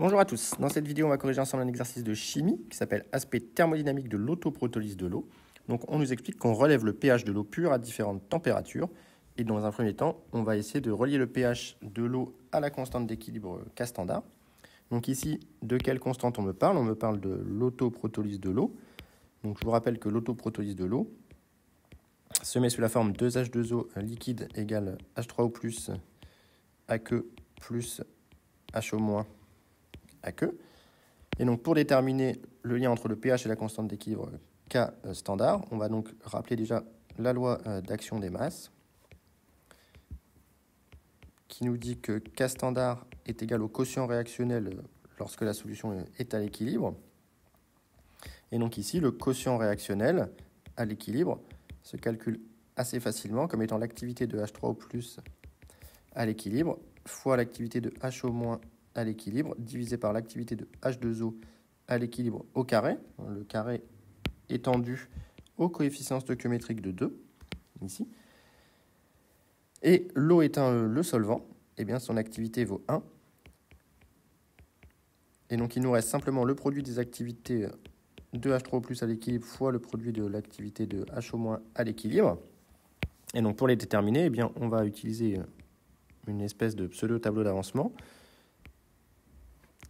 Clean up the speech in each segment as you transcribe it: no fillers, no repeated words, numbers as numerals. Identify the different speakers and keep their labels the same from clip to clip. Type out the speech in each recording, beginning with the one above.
Speaker 1: Bonjour à tous, dans cette vidéo on va corriger ensemble un exercice de chimie qui s'appelle aspect thermodynamique de l'autoprotolyse de l'eau. Donc on nous explique qu'on relève le pH de l'eau pure à différentes températures et dans un premier temps on va essayer de relier le pH de l'eau à la constante d'équilibre K standard. Donc ici de quelle constante on me parle? On me parle de l'autoprotolyse de l'eau. Donc je vous rappelle que l'autoprotolyse de l'eau se met sous la forme 2H2O liquide égale H3O+, aqueux plus HO- aqueux. Et donc pour déterminer le lien entre le pH et la constante d'équilibre K standard, on va donc rappeler déjà la loi d'action des masses qui nous dit que K standard est égal au quotient réactionnel lorsque la solution est à l'équilibre. Et donc ici, le quotient réactionnel à l'équilibre se calcule assez facilement comme étant l'activité de H3O+ à l'équilibre fois l'activité de HO- à l'équilibre divisé par l'activité de H2O à l'équilibre au carré, le carré étendu au coefficient stoichiométrique de 2, ici. Et l'eau étant le solvant, eh bien son activité vaut 1. Et donc il nous reste simplement le produit des activités de H3O+ à l'équilibre fois le produit de l'activité de HO- à l'équilibre. Et donc pour les déterminer, eh bien on va utiliser une espèce de pseudo-tableau d'avancement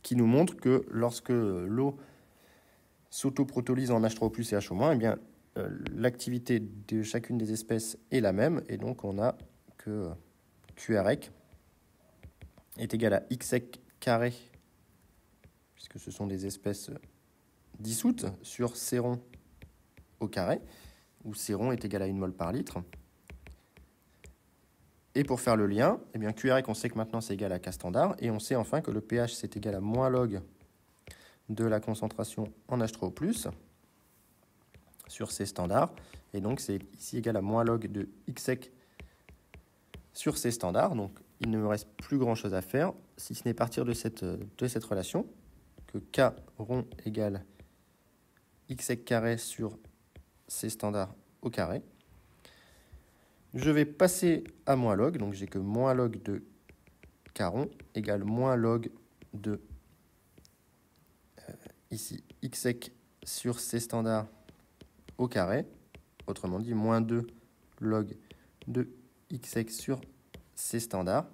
Speaker 1: qui nous montre que lorsque l'eau s'autoprotolyse en H3O+ et HO-, eh bien l'activité de chacune des espèces est la même, et donc on a que QREC est égal à XEC carré, puisque ce sont des espèces dissoutes, sur C rond au carré, où C rond est égal à 1 mol par litre. Et pour faire le lien, eh bien QREC, on sait que maintenant c'est égal à K standard, et on sait enfin que le pH c'est égal à moins log de la concentration en H3O+, sur C standard, et donc c'est ici égal à moins log de XEC sur C standard. Donc il ne me reste plus grand chose à faire, si ce n'est partir de cette relation, que K rond égale XEC carré sur C standard au carré. Je vais passer à moins log, donc j'ai que moins log de K rond égale moins log de ici XEC sur C standard au carré, autrement dit moins 2 log de XEC sur C standard.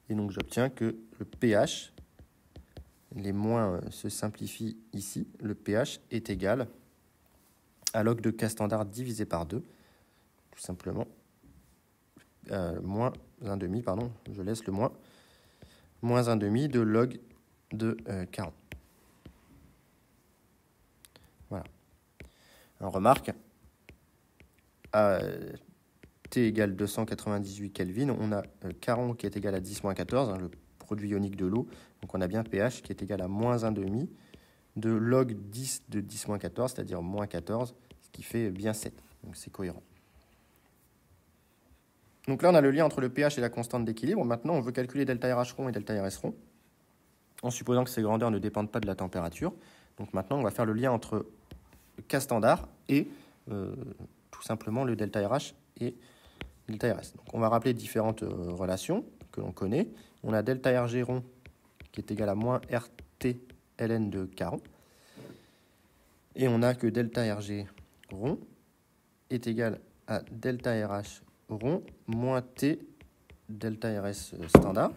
Speaker 1: Et donc j'obtiens que le pH, les moins se simplifient ici, le pH est égal à log de K standard divisé par 2, tout simplement, moins 1,5, pardon, je laisse le moins 1,5 de log de 40. Voilà. Alors remarque, à T égale 298 Kelvin, on a K qui est égal à 10-14, le produit ionique de l'eau. Donc on a bien pH qui est égal à moins 1,5 de log 10 de 10-14, c'est-à-dire moins 14, ce qui fait bien 7. Donc c'est cohérent. Donc là, on a le lien entre le pH et la constante d'équilibre. Maintenant, on veut calculer delta RH rond et delta RS rond, en supposant que ces grandeurs ne dépendent pas de la température. Donc maintenant, on va faire le lien entre K standard et tout simplement le delta RH et delta RS. Donc on va rappeler différentes relations que l'on connaît. On a delta RG rond qui est égal à moins RT ln de K rond. Et on a que delta RG rond est égal à delta RH rond moins T delta RS standard.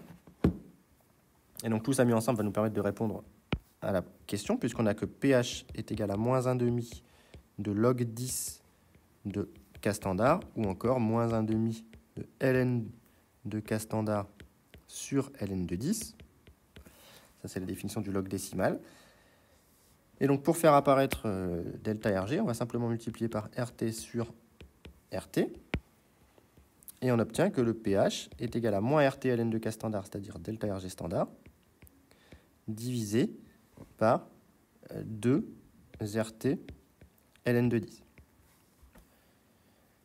Speaker 1: Et donc tout ça mis ensemble va nous permettre de répondre à la question, puisqu'on a que pH est égal à moins 1,5 de log 10 de K standard, ou encore moins 1,5 de ln de K standard sur ln de 10. Ça, c'est la définition du log décimal. Et donc, pour faire apparaître delta RG, on va simplement multiplier par RT sur RT. Et on obtient que le pH est égal à moins RT ln de K standard, c'est-à-dire delta RG standard, divisé par 2 RT ln de 10.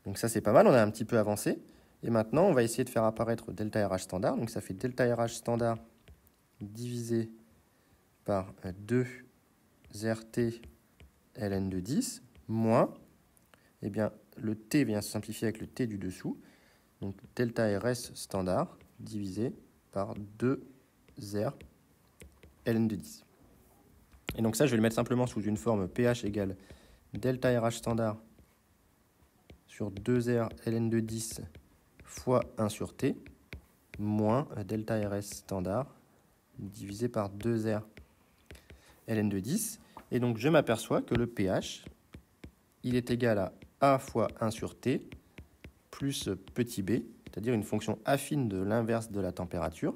Speaker 1: Donc ça, c'est pas mal, on a un petit peu avancé. Et maintenant, on va essayer de faire apparaître delta RH standard. Donc ça fait delta RH standard divisé par 2 RT ln de 10 moins, eh bien, le T vient se simplifier avec le T du dessous. Donc delta RS standard divisé par 2 R ln de 10. Et donc ça, je vais le mettre simplement sous une forme pH égale delta RH standard sur 2R ln de 10 fois 1 sur T moins delta RS standard divisé par 2R ln de 10. Et donc je m'aperçois que le pH, il est égal à A fois 1 sur T plus petit b, c'est-à-dire une fonction affine de l'inverse de la température,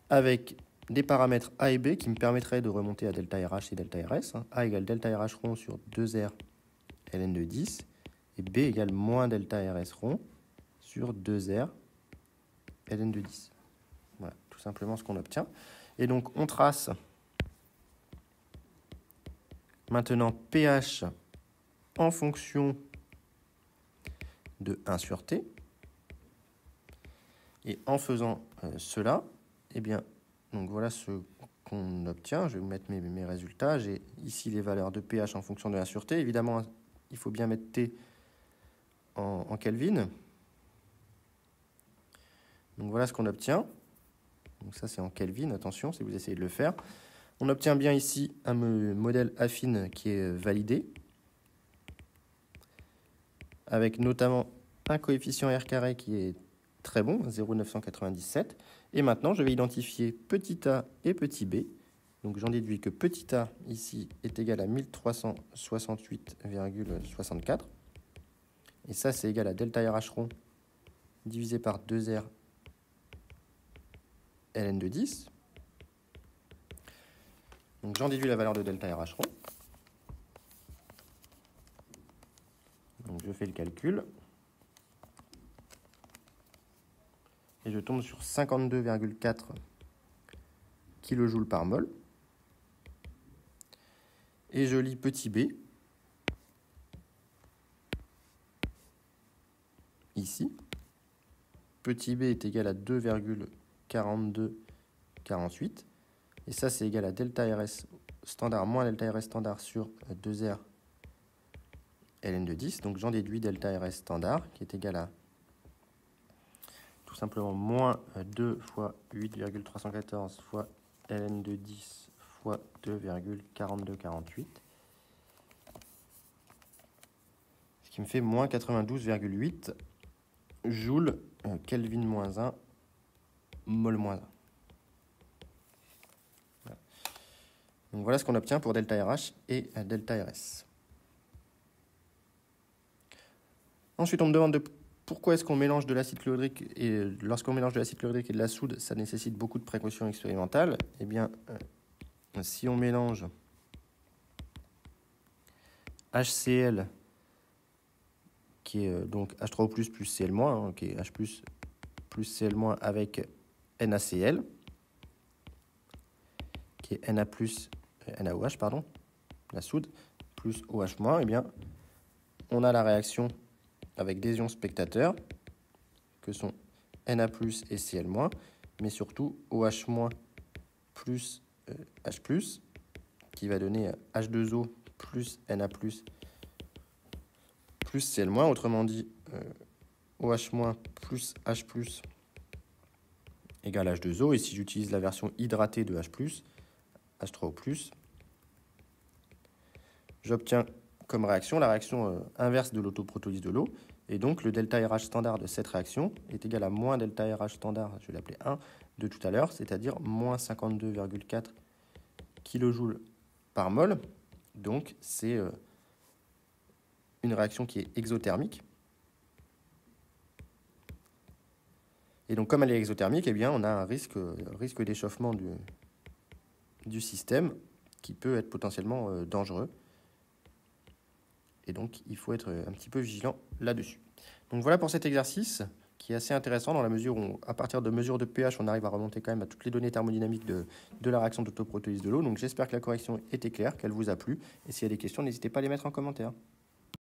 Speaker 1: avec des paramètres A et B qui me permettraient de remonter à delta RH et delta RS. A égale delta RH rond sur 2R ln de 10 et B égale moins delta RS rond sur 2R ln de 10. Voilà, tout simplement ce qu'on obtient. Et donc on trace maintenant pH en fonction de 1 sur T. Et en faisant cela, eh bien, donc voilà ce qu'on obtient. Je vais vous mettre mes résultats. J'ai ici les valeurs de pH en fonction de 1 sur T. Évidemment, il faut bien mettre T en Kelvin. Donc voilà ce qu'on obtient. Donc ça, c'est en Kelvin. Attention, si vous essayez de le faire. On obtient bien ici un modèle affine qui est validé, avec notamment un coefficient R carré qui est très bon, 0,997. Et maintenant, je vais identifier petit a et petit b. Donc j'en déduis que petit a, ici, est égal à 1368,64. Et ça, c'est égal à delta RH rond divisé par 2R ln de 10. Donc j'en déduis la valeur de delta RH rond. Donc je fais le calcul. Et je tombe sur 52,4 kJ par mol. Et je lis petit b, ici. Petit b est égal à 2,4248. Et ça, c'est égal à delta RS standard moins delta RS standard sur 2R ln de 10. Donc j'en déduis delta RS standard, qui est égal à tout simplement moins 2 fois 8,314 fois ln de 10 fois 2,4248. Ce qui me fait moins 92,8 joules Kelvin moins 1 mol moins 1. Voilà. Donc voilà ce qu'on obtient pour delta RH et delta RS. Ensuite, on me demande pourquoi est-ce qu'on mélange de l'acide chlorhydrique, et lorsqu'on mélange de l'acide chlorhydrique et de la soude, ça nécessite beaucoup de précautions expérimentales. Eh bien, si on mélange HCl, qui est donc H3O+, plus Cl-, qui est H+, plus Cl- avec NaCl, qui est NaOH, pardon, la soude, plus OH-, eh bien, on a la réaction avec des ions spectateurs, que sont Na+, et Cl-, mais surtout OH- plus H+, qui va donner H2O plus Na+, plus Cl-, autrement dit OH- plus H+, égale H2O, et si j'utilise la version hydratée de H+, H3O+, j'obtiens comme réaction la réaction inverse de l'autoprotolyse de l'eau, et donc le delta RH standard de cette réaction est égal à moins delta RH standard, je vais l'appeler 1, de tout à l'heure, c'est-à-dire moins 52,4 kJ par mol. Donc c'est une réaction qui est exothermique. Et donc comme elle est exothermique, eh bien, on a un risque d'échauffement du système qui peut être potentiellement dangereux. Et donc, il faut être un petit peu vigilant là-dessus. Donc voilà pour cet exercice qui est assez intéressant dans la mesure où, à partir de mesures de pH, on arrive à remonter quand même à toutes les données thermodynamiques de la réaction d'autoprotolyse de l'eau. Donc j'espère que la correction était claire, qu'elle vous a plu. Et s'il y a des questions, n'hésitez pas à les mettre en commentaire.